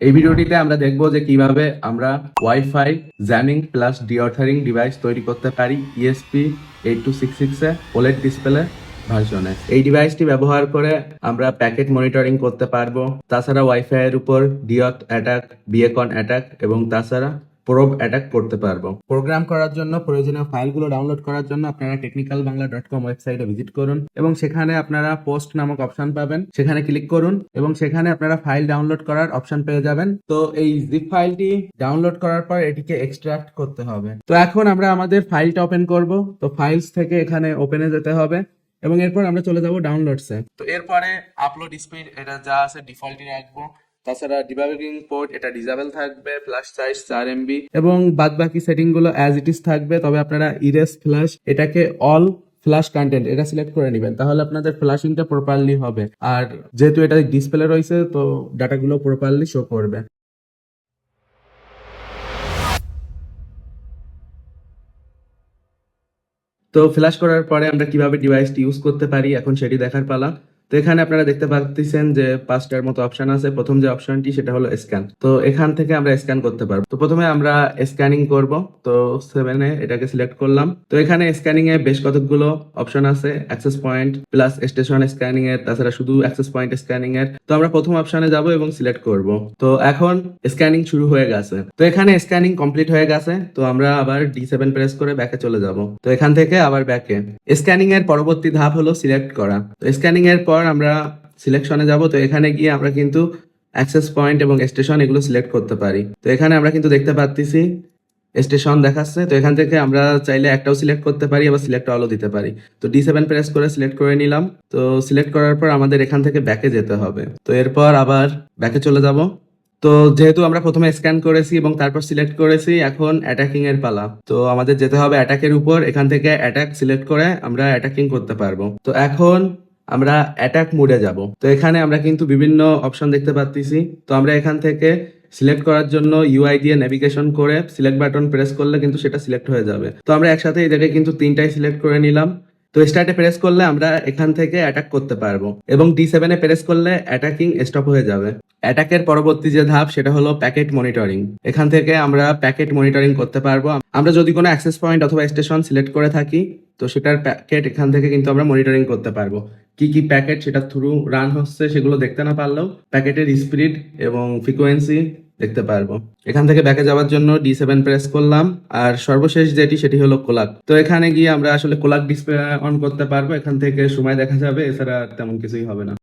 এই ভিডিওটিতে আমরা দেখব যে কিভাবে আমরা ওয়াইফাই জ্যামিং প্লাস ডিঅর্থারিং ডিভাইস তৈরি করতে পারি ESP8266 এ ওলেড ডিসপ্লে ভার্সনে। এই ডিভাইসটি ব্যবহার করে আমরা প্যাকেট মনিটরিং করতে পারবো, তাছাড়া ওয়াইফাই এর উপর ডিঅথ অ্যাটাক, বিএকন অ্যাটাক এবং তাছাড়া প্রোব অ্যাটাক করতে পারবো। প্রোগ্রাম করার জন্য প্রয়োজনীয় ফাইলগুলো ডাউনলোড করার জন্য আপনারা technicalbangla.com ওয়েবসাইটে ভিজিট করুন এবং সেখানে আপনারা পোস্ট নামক অপশন পাবেন, সেখানে ক্লিক করুন এবং সেখানে আপনারা ফাইল ডাউনলোড করার অপশন পেয়ে যাবেন। তো এই জিপ ফাইলটি ডাউনলোড করার পর এটিকে এক্সট্রাক্ট করতে হবে। তো এখন আমরা আমাদের ফাইলটা ওপেন করব। তো ফাইলস থেকে এখানে ওপেনে যেতে হবে এবং এরপর আমরা চলে যাব ডাউনলোডসে। তো এরপরে আপলোড স্পিড এটা যা আছে ডিফল্টই রাখবো, তাছাড়া ডিবাগিং পোর্ট এটা ডিসেবল থাকবে, ফ্ল্যাশ সাইজ 4 MB এবং বাদ বাকি সেটিং গুলো অ্যাজ ইট ইজ থাকবে। তবে আপনারা ইরেজ ফ্ল্যাশ এটাকে অল ফ্ল্যাশ কন্টেন্ট এটা সিলেক্ট করে নেবেন, তাহলে আপনাদের ফ্ল্যাশিংটা প্রপারলি হবে। আর যেহেতু এটা ডিসপ্লে রয়েছে তো ডাটাগুলো প্রপারলি শো করবে। তো ফ্ল্যাশ করার পরে আমরা কিভাবে ডিভাইসটি ইউজ করতে পারি এখন সেটি দেখার পালা। তো এখানে আপনারা দেখতে পাচ্ছেন যে 5টার মতো অপশন আছে। প্রথম যে অপশনটি সেটা হলো স্ক্যান। তো এখান থেকে আমরা স্ক্যান করতে পারবো। তো প্রথমে আমরা স্ক্যানিং করব। তো 7 এটাকে সিলেক্ট করলাম। তো এখানে স্ক্যানিং এ বেশ কতগুলো অপশন আছে, access point plus station scanning এর, তাছাড়া শুধু অ্যাক্সেস পয়েন্ট স্ক্যানিং এর। তো আমরা প্রথম অপশনে যাব এবং সিলেক্ট করব। তো এখন স্ক্যানিং শুরু হয়ে গেছে। তো এখানে স্ক্যানিং কমপ্লিট হয়ে গেছে। তো আমরা আবার D7 প্রেস করে ব্যাকে চলে যাব। তো এখান থেকে আবার ব্যাকে স্ক্যানিং এর পরবর্তী ধাপ হলো সিলেক্ট করা। তো স্ক্যানিং এর পর আমরা সিলেকশনে যাব। তো এখানে গিয়ে আমরা কিন্তু অ্যাক্সেস পয়েন্ট এবং স্টেশন এগুলো সিলেক্ট করতে পারি। তো এখানে আমরা কিন্তু দেখতে পাচ্ছি স্টেশন দেখাচ্ছে। তো এখান থেকে আমরা চাইলে একটাও সিলেক্ট করতে পারি, আবার সিলেক্ট অলও দিতে পারি। তো D7 প্রেস করে সিলেক্ট করে নিলাম। তো সিলেক্ট করার পর আমাদের এখান থেকে ব্যাকে যেতে হবে। তো এরপর আবার ব্যাকে চলে যাব। তো যেহেতু আমরা প্রথমে স্ক্যান করেছি এবং তারপর সিলেক্ট করেছি, এখন অ্যাটাকিং এর পালা। তো আমাদের যেতে হবে অ্যাটাকের উপর। এখান থেকে অ্যাটাক সিলেক্ট করে আমরা অ্যাটাকিং করতে পারবো। তো এখন আমরা অ্যাটাক মোডে যাব। তো এখানে আমরা কিন্তু বিভিন্ন অপশন দেখতে পাচ্ছি। তো আমরা এখান থেকে সিলেক্ট করার জন্য UI দিয়ে নেভিগেশন করে সিলেক্ট বাটন প্রেস করলে কিন্তু সেটা সিলেক্ট হয়ে যাবে। তো আমরা একসাথে এই জায়গায় কিন্তু 3টাই সিলেক্ট করে নিলাম। তো স্টার্টে প্রেস করলে আমরা এখান থেকে অ্যাটাক করতে পারবো এবং D7 প্রেস করলে অ্যাটাকিং স্টপ হয়ে যাবে। অ্যাটাকের পরবর্তী যে ধাপ সেটা হলো প্যাকেট মনিটরিং। এখান থেকে আমরা প্যাকেট মনিটরিং করতে পারবো। আমরা যদি কোনো অ্যাক্সেস পয়েন্ট অথবা স্টেশন সিলেক্ট করে থাকি তো সেটার প্যাকেট এখান থেকে কিন্তু আমরা মনিটরিং করতে পারবো। কি কি প্যাকেট সেটা থ্রু রান হচ্ছে সেগুলো দেখতে না পারলেও প্যাকেটের স্পিড এবং ফ্রিকোয়েন্সি দেখতে পারবো। এখান থেকে ব্যাকে যাওয়ার জন্য D7 প্রেস করলাম। আর সর্বশেষ যেটি সেটি হলো কোলাক। তো এখানে গিয়ে আমরা আসলে কোলাক ডিসপ্লে অন করতে পারবো। এখান থেকে সময় দেখা যাবে, এছাড়া তেমন কিছুই হবে না।